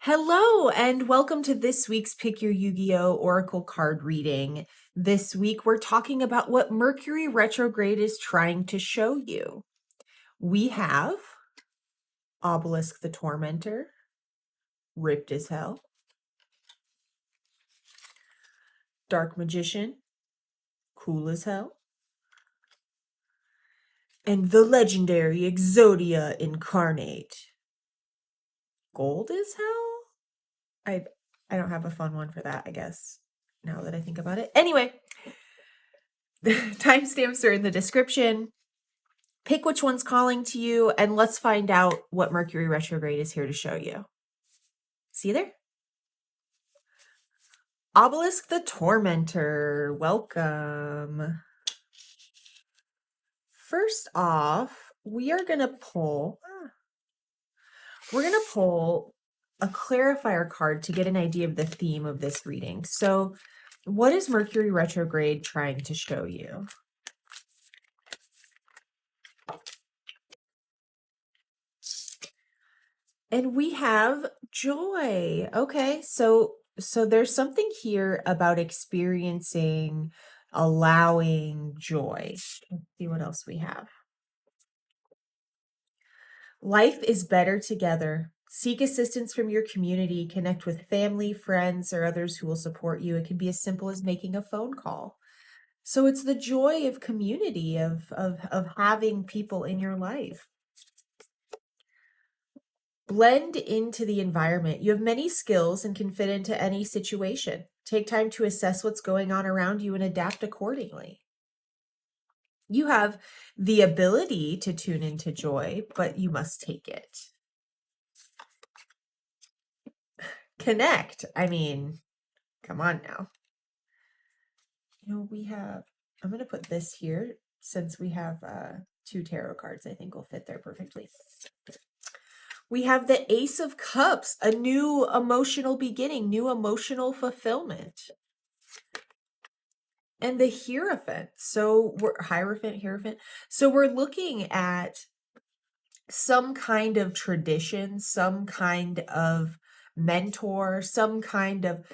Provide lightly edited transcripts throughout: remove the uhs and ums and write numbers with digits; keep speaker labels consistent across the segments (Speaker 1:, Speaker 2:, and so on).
Speaker 1: Hello, and welcome to this week's Pick Your Yu-Gi-Oh! Oracle card reading. This week, we're talking about what Mercury Retrograde is trying to show you. We have Obelisk the Tormentor, ripped as hell. Dark Magician, cool as hell. And the legendary Exodia Incarnate, gold as hell? I don't have a fun one for that, I guess, now that I think about it. Anyway, the timestamps are in the description. Pick which one's calling to you, and let's find out what Mercury Retrograde is here to show you. See you there? Obelisk the Tormentor, welcome. First off, we're gonna pull a clarifier card to get an idea of the theme of this reading. So, what is Mercury Retrograde trying to show you? And we have joy. Okay, so there's something here about experiencing, allowing joy. Let's see what else we have. Life is better together. Seek assistance from your community. Connect with family, friends, or others who will support you. It can be as simple as making a phone call. So it's the joy of community, of having people in your life. Blend into the environment. You have many skills and can fit into any situation. Take time to assess what's going on around you and adapt accordingly. You have the ability to tune into joy, but you must take it. Connect. I mean, come on now. I'm going to put this here since we have two tarot cards. I think will fit there perfectly. We have the Ace of Cups, a new emotional beginning, new emotional fulfillment. And the Hierophant. So we're Hierophant. So we're looking at some kind of tradition, some kind of mentor, some kind of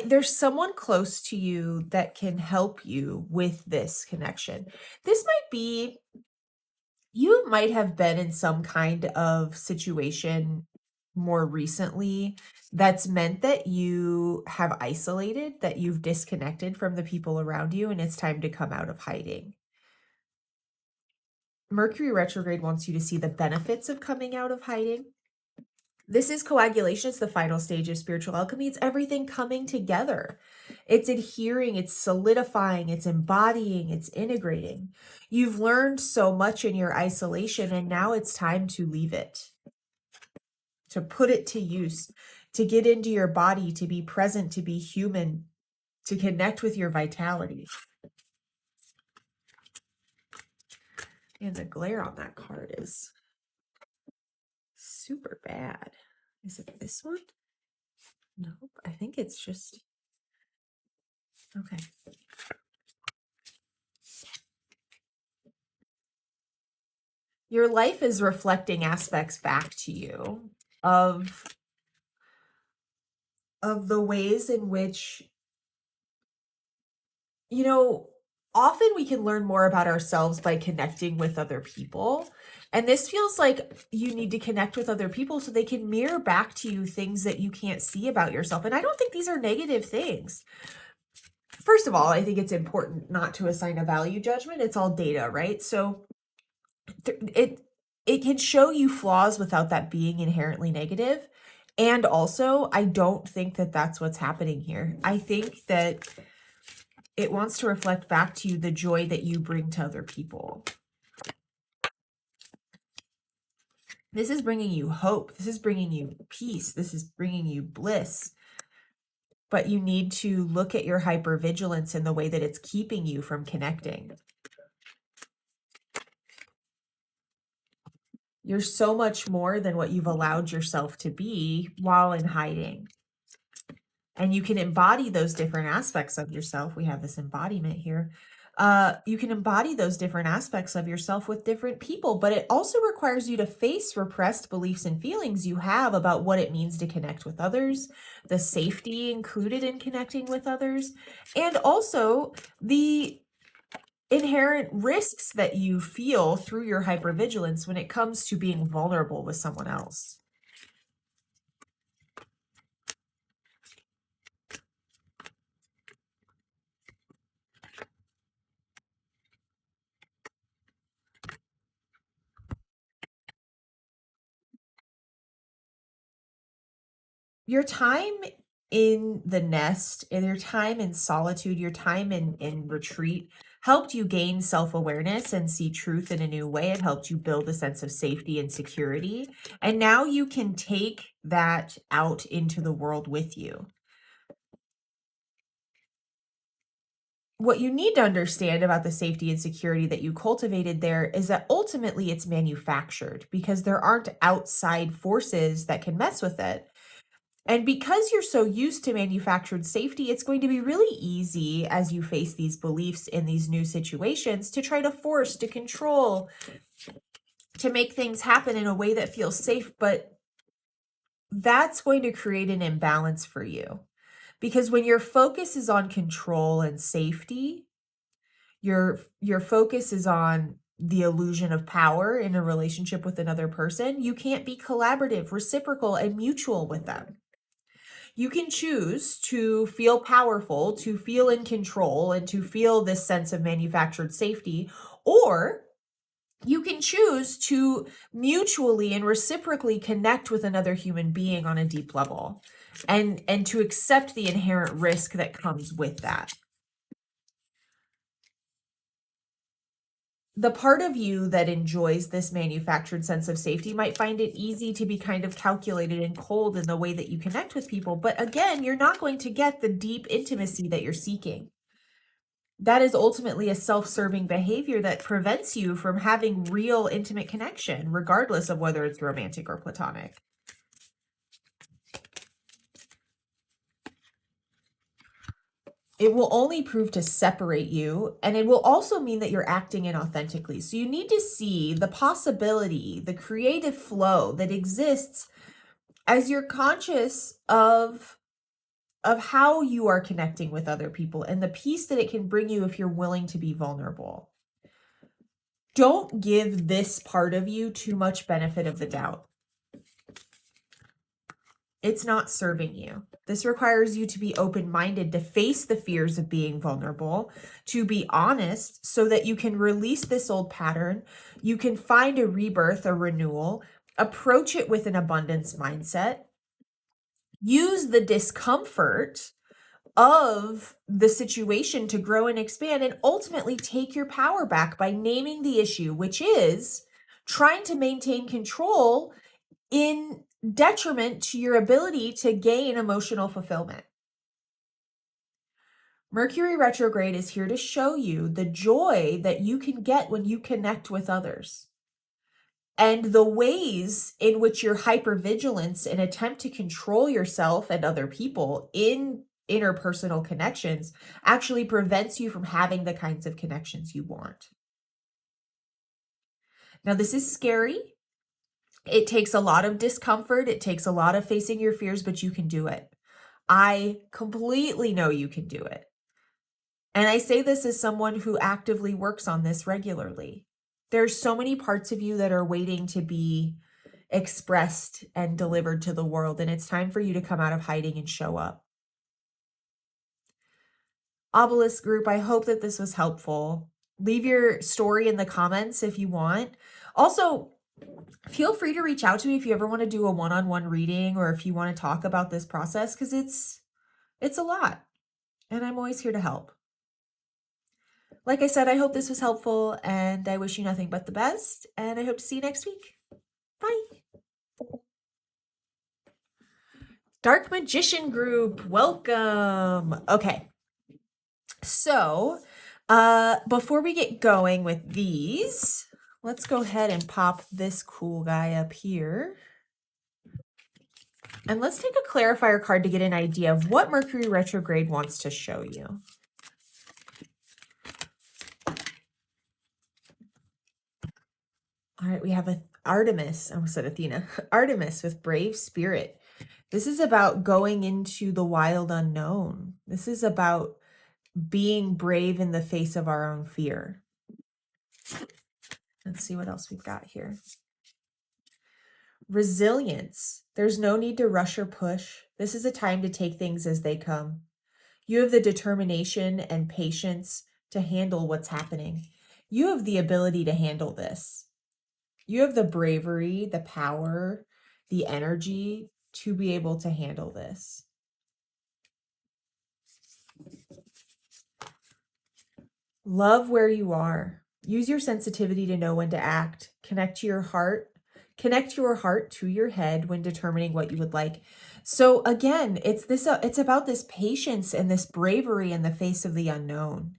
Speaker 1: there's someone close to you that can help you with this connection. This might be, you might have been in some kind of situation more recently that's meant that you have isolated, that you've disconnected from the people around you, and it's time to come out of hiding. Mercury Retrograde wants you to see the benefits of coming out of hiding. This is coagulation. It's the final stage of spiritual alchemy. It's everything coming together. It's adhering, it's solidifying, it's embodying, it's integrating. You've learned so much in your isolation, and now it's time to leave it, to put it to use, to get into your body, to be present, to be human, to connect with your vitality. And the glare on that card is super bad. Is it this one? Nope, I think it's just, okay. Your life is reflecting aspects back to you of the ways in which, often we can learn more about ourselves by connecting with other people. And this feels like you need to connect with other people so they can mirror back to you things that you can't see about yourself. And I don't think these are negative things. First of all, I think it's important not to assign a value judgment. It's all data, right? So it can show you flaws without that being inherently negative. And also, I don't think that that's what's happening here. I think that it wants to reflect back to you the joy that you bring to other people. This is bringing you hope. This is bringing you peace. This is bringing you bliss. But you need to look at your hypervigilance in the way that it's keeping you from connecting. You're so much more than what you've allowed yourself to be while in hiding. And you can embody those different aspects of yourself. We have this embodiment here. You can embody those different aspects of yourself with different people, but it also requires you to face repressed beliefs and feelings you have about what it means to connect with others, the safety included in connecting with others, and also the inherent risks that you feel through your hypervigilance when it comes to being vulnerable with someone else. Your time in the nest, and your time in solitude, your time in retreat helped you gain self-awareness and see truth in a new way. It helped you build a sense of safety and security. And now you can take that out into the world with you. What you need to understand about the safety and security that you cultivated there is that ultimately it's manufactured because there aren't outside forces that can mess with it. And because you're so used to manufactured safety, it's going to be really easy as you face these beliefs in these new situations to try to force, to control, to make things happen in a way that feels safe. But that's going to create an imbalance for you. Because when your focus is on control and safety, your focus is on the illusion of power in a relationship with another person, you can't be collaborative, reciprocal, and mutual with them. You can choose to feel powerful, to feel in control, and to feel this sense of manufactured safety, or you can choose to mutually and reciprocally connect with another human being on a deep level and to accept the inherent risk that comes with that. The part of you that enjoys this manufactured sense of safety might find it easy to be kind of calculated and cold in the way that you connect with people. But again, you're not going to get the deep intimacy that you're seeking. That is ultimately a self-serving behavior that prevents you from having real intimate connection, regardless of whether it's romantic or platonic. It will only prove to separate you, and it will also mean that you're acting inauthentically. So you need to see the possibility, the creative flow that exists as you're conscious of how you are connecting with other people and the peace that it can bring you if you're willing to be vulnerable. Don't give this part of you too much benefit of the doubt. It's not serving you. This requires you to be open-minded, to face the fears of being vulnerable, to be honest so that you can release this old pattern. You can find a rebirth, a renewal, approach it with an abundance mindset. Use the discomfort of the situation to grow and expand, and ultimately take your power back by naming the issue, which is trying to maintain control in detriment to your ability to gain emotional fulfillment. Mercury retrograde is here to show you the joy that you can get when you connect with others, and the ways in which your hypervigilance and attempt to control yourself and other people in interpersonal connections actually prevents you from having the kinds of connections you want. Now, this is scary. It takes a lot of discomfort. It takes a lot of facing your fears, but you can do it. I completely know you can do it. And I say this as someone who actively works on this regularly. There's so many parts of you that are waiting to be expressed and delivered to the world, and it's time for you to come out of hiding and show up. Obelisk group, I hope that this was helpful. Leave your story in the comments if you want. Also, feel free to reach out to me if you ever want to do a one-on-one reading, or if you want to talk about this process, because it's a lot, and I'm always here to help. Like I said, I hope this was helpful, and I wish you nothing but the best, and I hope to see you next week. Bye. Dark Magician group, welcome. Okay. So, before we get going with these, let's go ahead and pop this cool guy up here. And let's take a clarifier card to get an idea of what Mercury retrograde wants to show you. All right, we have Artemis. I almost said Athena. Artemis with brave spirit. This is about going into the wild unknown. This is about being brave in the face of our own fear. Let's see what else we've got here. Resilience. There's no need to rush or push. This is a time to take things as they come. You have the determination and patience to handle what's happening. You have the ability to handle this. You have the bravery, the power, the energy to be able to handle this. Love where you are. Use your sensitivity to know when to act. Connect your heart to your head when determining what you would like. So again, it's about this patience and this bravery in the face of the unknown.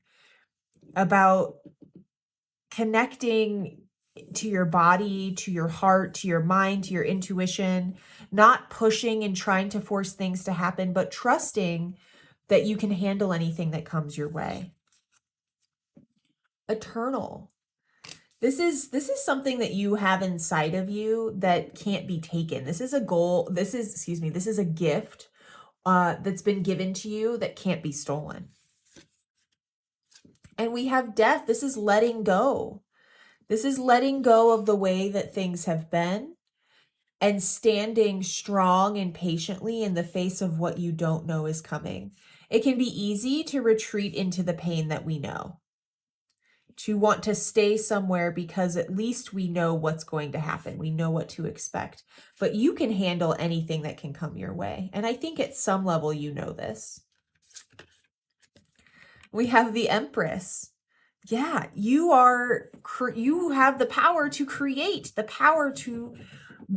Speaker 1: About connecting to your body, to your heart, to your mind, to your intuition, not pushing and trying to force things to happen, but trusting that you can handle anything that comes your way. Eternal. This is something that you have inside of you that can't be taken. This is a goal. This is a gift that's been given to you that can't be stolen. And we have death. This is letting go. This is letting go of the way that things have been and standing strong and patiently in the face of what you don't know is coming. It can be easy to retreat into the pain that we know, to want to stay somewhere because at least we know what's going to happen. We know what to expect. But you can handle anything that can come your way. And I think at some level you know this. We have the Empress. Yeah, you have the power to create, the power to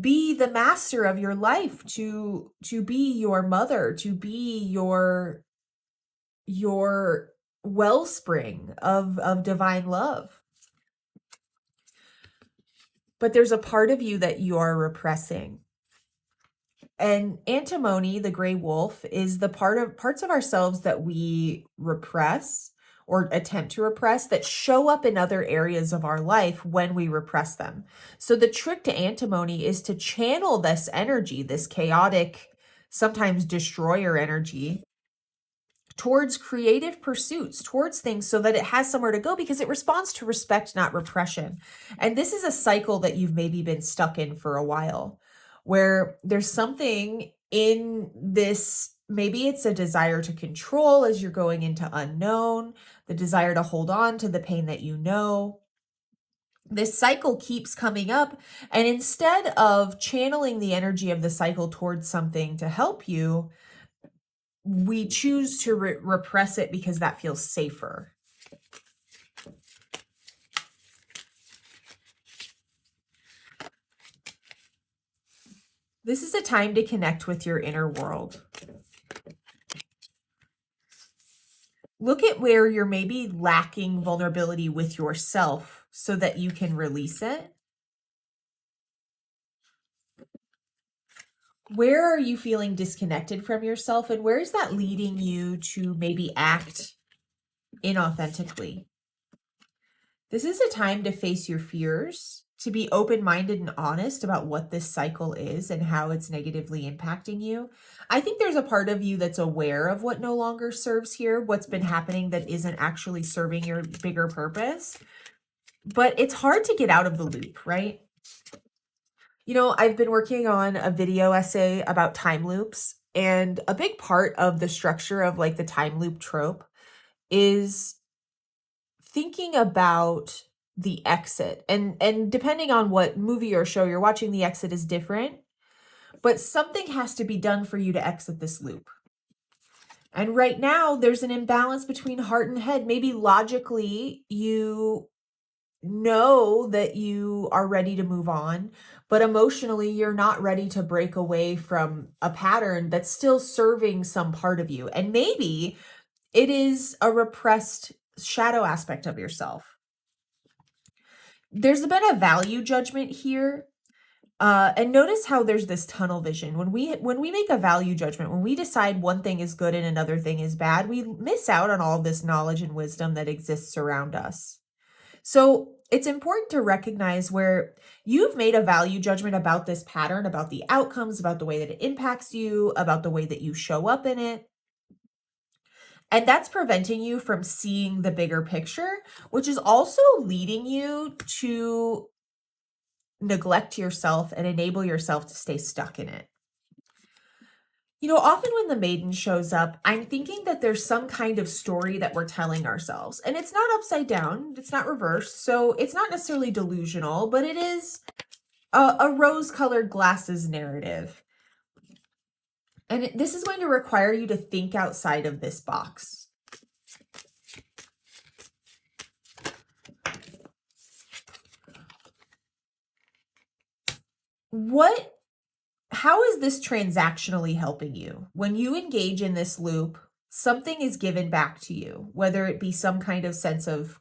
Speaker 1: be the master of your life, to be your mother, to be your wellspring of divine love. But there's a part of you that you are repressing. And antimony, the gray wolf, is the parts of ourselves that we repress or attempt to repress that show up in other areas of our life when we repress them. So the trick to antimony is to channel this energy, this chaotic, sometimes destroyer energy, towards creative pursuits, towards things so that it has somewhere to go because it responds to respect, not repression. And this is a cycle that you've maybe been stuck in for a while, where there's something in this, maybe it's a desire to control as you're going into unknown, the desire to hold on to the pain that you know. This cycle keeps coming up, and instead of channeling the energy of the cycle towards something to help you, we choose to repress it because that feels safer. This is a time to connect with your inner world. Look at where you're maybe lacking vulnerability with yourself so that you can release it. Where are you feeling disconnected from yourself, and where is that leading you to maybe act inauthentically? This is a time to face your fears, to be open-minded and honest about what this cycle is and how it's negatively impacting you. I think there's a part of you that's aware of what no longer serves here, what's been happening that isn't actually serving your bigger purpose. But it's hard to get out of the loop, right? You know, I've been working on a video essay about time loops, and a big part of the structure of like the time loop trope is thinking about the exit. And depending on what movie or show you're watching, the exit is different, but something has to be done for you to exit this loop. And right now there's an imbalance between heart and head. Maybe logically you know that you are ready to move on, but emotionally you're not ready to break away from a pattern that's still serving some part of you. And maybe it is a repressed shadow aspect of yourself. There's been a value judgment here. And notice how there's this tunnel vision. When we make a value judgment, when we decide one thing is good and another thing is bad, we miss out on all of this knowledge and wisdom that exists around us. So it's important to recognize where you've made a value judgment about this pattern, about the outcomes, about the way that it impacts you, about the way that you show up in it. And that's preventing you from seeing the bigger picture, which is also leading you to neglect yourself and enable yourself to stay stuck in it. Often when the maiden shows up, I'm thinking that there's some kind of story that we're telling ourselves. And it's not upside down, it's not reversed. So it's not necessarily delusional, but it is a rose-colored glasses narrative. And this is going to require you to think outside of this box. How is this transactionally helping you? When you engage in this loop, something is given back to you, whether it be some kind of sense of,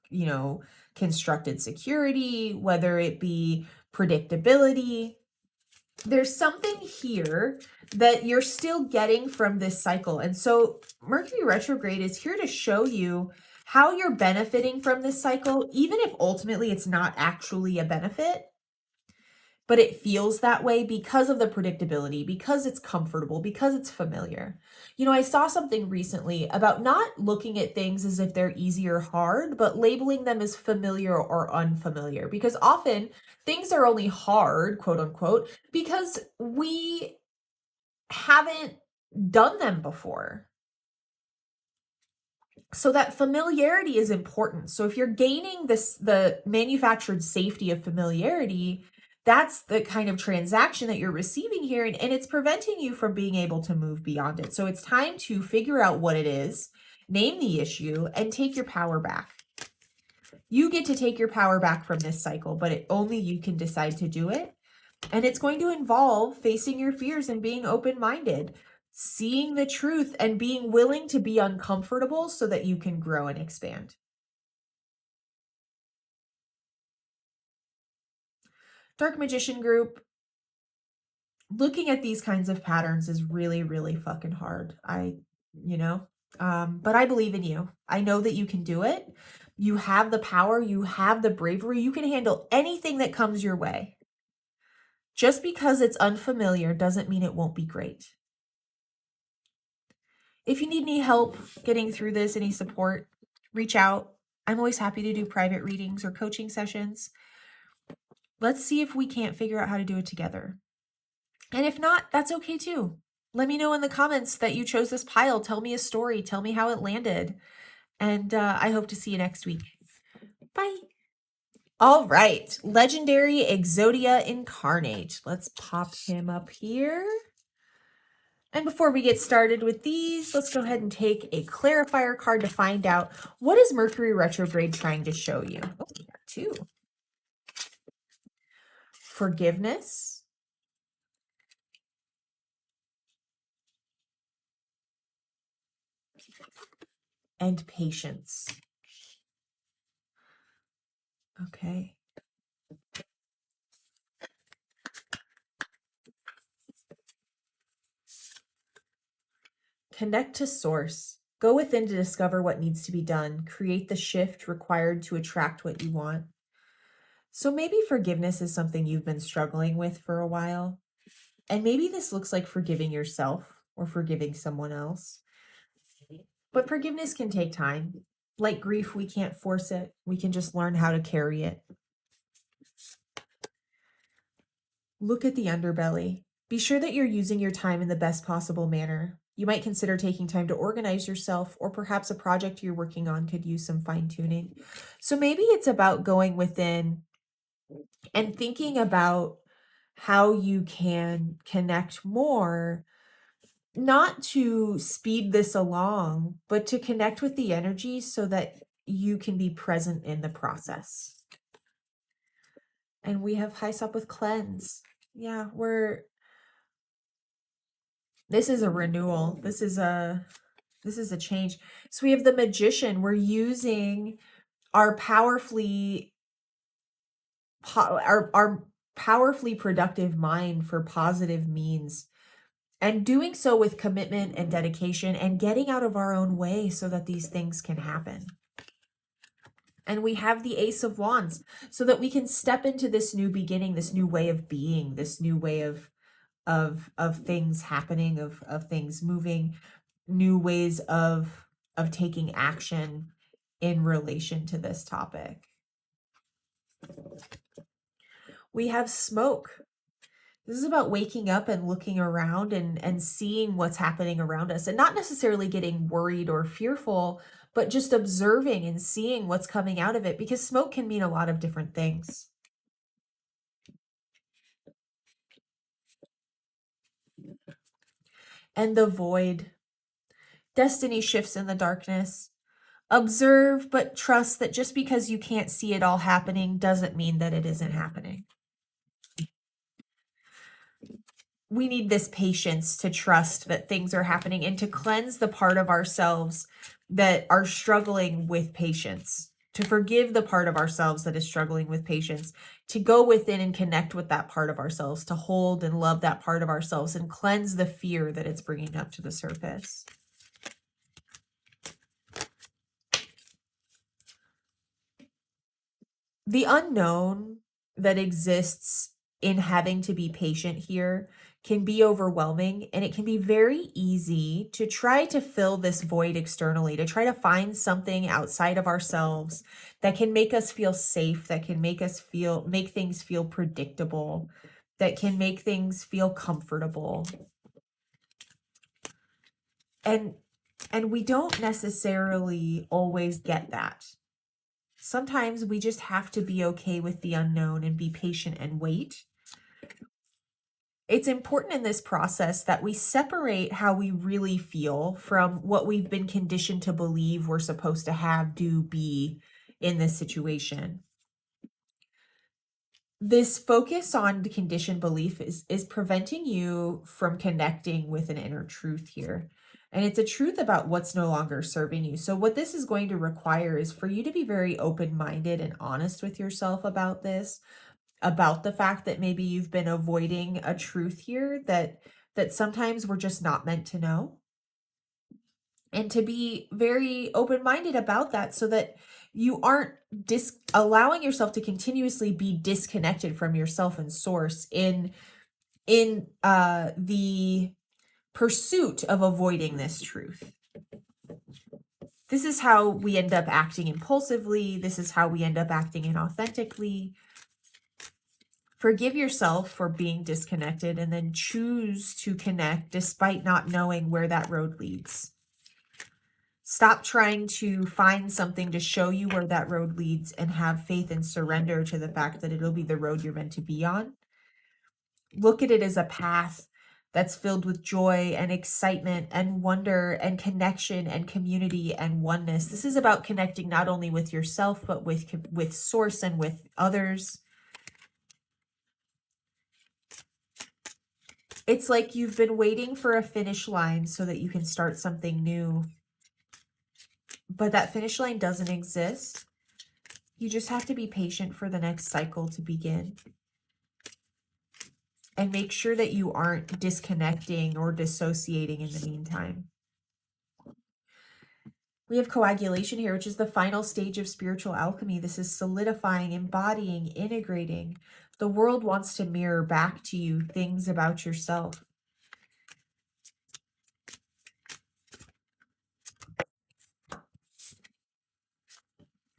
Speaker 1: constructed security, whether it be predictability. There's something here that you're still getting from this cycle. And so Mercury retrograde is here to show you how you're benefiting from this cycle, even if ultimately it's not actually a benefit. But it feels that way because of the predictability, because it's comfortable, because it's familiar. I saw something recently about not looking at things as if they're easy or hard, but labeling them as familiar or unfamiliar. Because often things are only hard, quote unquote, because we haven't done them before. So that familiarity is important. So if you're gaining the manufactured safety of familiarity, that's the kind of transaction that you're receiving here, and it's preventing you from being able to move beyond it. So it's time to figure out what it is, name the issue, and take your power back. You get to take your power back from this cycle, but only you can decide to do it. And it's going to involve facing your fears and being open-minded, seeing the truth and being willing to be uncomfortable so that you can grow and expand. Dark Magician group, looking at these kinds of patterns is really, really fucking hard. But I believe in you. I know that you can do it. You have the power. You have the bravery. You can handle anything that comes your way. Just because it's unfamiliar doesn't mean it won't be great. If you need any help getting through this, any support, reach out. I'm always happy to do private readings or coaching sessions. Let's see if we can't figure out how to do it together. And if not, that's okay too. Let me know in the comments that you chose this pile. Tell me a story. Tell me how it landed. And I hope to see you next week. Bye. All right. Legendary Exodia Incarnate. Let's pop him up here. And before we get started with these, let's go ahead and take a clarifier card to find out what is Mercury retrograde trying to show you. Oh, we got two. Forgiveness. And patience. Okay. Connect to source. Go within to discover what needs to be done. Create the shift required to attract what you want. So maybe forgiveness is something you've been struggling with for a while. And maybe this looks like forgiving yourself or forgiving someone else. But forgiveness can take time. Like grief, we can't force it. We can just learn how to carry it. Look at the underbelly. Be sure that you're using your time in the best possible manner. You might consider taking time to organize yourself, or perhaps a project you're working on could use some fine-tuning. So maybe it's about going within and thinking about how you can connect more, not to speed this along, but to connect with the energy so that you can be present in the process. And we have Hyssop with cleanse. Yeah, this is a renewal. This is a change. So we have the Magician. We're using our powerfully productive mind for positive means, and doing so with commitment and dedication and getting out of our own way so that these things can happen. And we have the Ace of Wands so that we can step into this new beginning, this new way of being, this new way of things happening, of things moving, new ways of taking action in relation to this topic. We have smoke. This is about waking up and looking around and seeing what's happening around us, and not necessarily getting worried or fearful, but just observing and seeing what's coming out of it, because smoke can mean a lot of different things. And the void. Destiny shifts in the darkness. Observe, but trust that just because you can't see it all happening doesn't mean that it isn't happening. We need this patience to trust that things are happening and to cleanse the part of ourselves that are struggling with patience, to forgive the part of ourselves that is struggling with patience, to go within and connect with that part of ourselves, to hold and love that part of ourselves and cleanse the fear that it's bringing up to the surface. The unknown that exists in having to be patient here can be overwhelming, and it can be very easy to try to fill this void externally, to try to find something outside of ourselves that can make us feel safe, that can make things feel predictable, that can make things feel comfortable. And we don't necessarily always get that. Sometimes we just have to be okay with the unknown and be patient and wait. It's important in this process that we separate how we really feel from what we've been conditioned to believe we're supposed to have, do, be in this situation. This focus on the conditioned belief is preventing you from connecting with an inner truth here. And it's a truth about what's no longer serving you. So what this is going to require is for you to be very open-minded and honest with yourself about this, about the fact that maybe you've been avoiding a truth here that sometimes we're just not meant to know. And to be very open-minded about that so that you aren't allowing yourself to continuously be disconnected from yourself and source in the pursuit of avoiding this truth. This is how we end up acting impulsively. This is how we end up acting inauthentically. Forgive yourself for being disconnected and then choose to connect despite not knowing where that road leads. Stop trying to find something to show you where that road leads and have faith and surrender to the fact that it'll be the road you're meant to be on. Look at it as a path that's filled with joy and excitement and wonder and connection and community and oneness. This is about connecting not only with yourself, but with source and with others. It's like you've been waiting for a finish line so that you can start something new. But that finish line doesn't exist. You just have to be patient for the next cycle to begin. And make sure that you aren't disconnecting or dissociating in the meantime. We have coagulation here, which is the final stage of spiritual alchemy. This is solidifying, embodying, integrating. The world wants to mirror back to you things about yourself.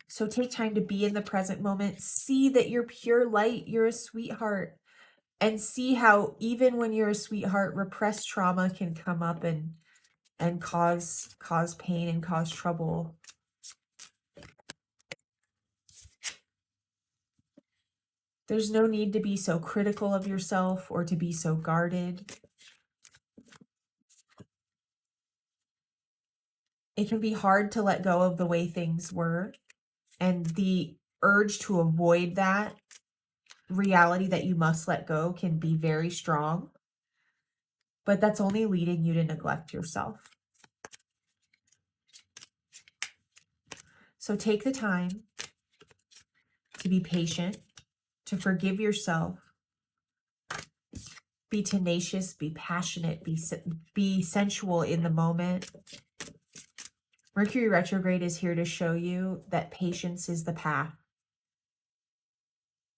Speaker 1: So take time to be in the present moment. See that you're pure light. You're a sweetheart. And see how even when you're a sweetheart, repressed trauma can come up and cause pain and cause trouble. There's no need to be so critical of yourself or to be so guarded. It can be hard to let go of the way things were, and the urge to avoid that reality that you must let go can be very strong, but that's only leading you to neglect yourself. So take the time to be patient, to forgive yourself, be tenacious, be passionate, be sensual in the moment. Mercury retrograde is here to show you that patience is the path.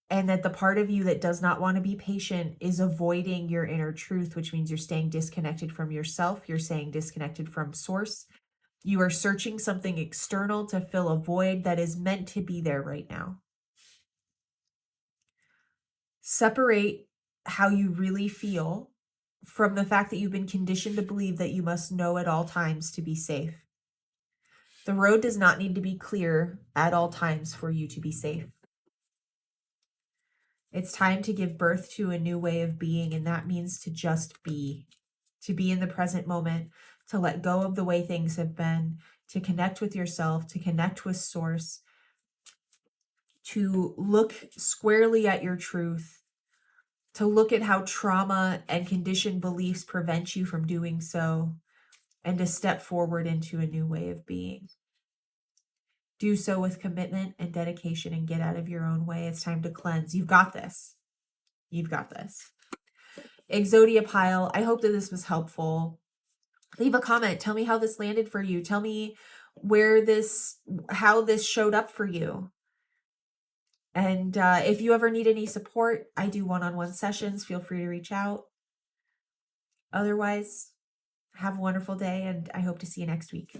Speaker 1: And that the part of you that does not want to be patient is avoiding your inner truth, which means you're staying disconnected from yourself. You're staying disconnected from source. You are searching something external to fill a void that is meant to be there right now. Separate how you really feel from the fact that you've been conditioned to believe that you must know at all times to be safe. The road does not need to be clear at all times for you to be safe. It's time to give birth to a new way of being, and that means to just be, to be in the present moment, to let go of the way things have been, to connect with yourself, to connect with source, to look squarely at your truth, to look at how trauma and conditioned beliefs prevent you from doing so, and to step forward into a new way of being. Do so with commitment and dedication and get out of your own way. It's time to cleanse. You've got this. You've got this. Exodia pile, I hope that this was helpful. Leave a comment. Tell me how this landed for you. Tell me how this showed up for you. And if you ever need any support, I do one-on-one sessions. Feel free to reach out. Otherwise, have a wonderful day, and I hope to see you next week.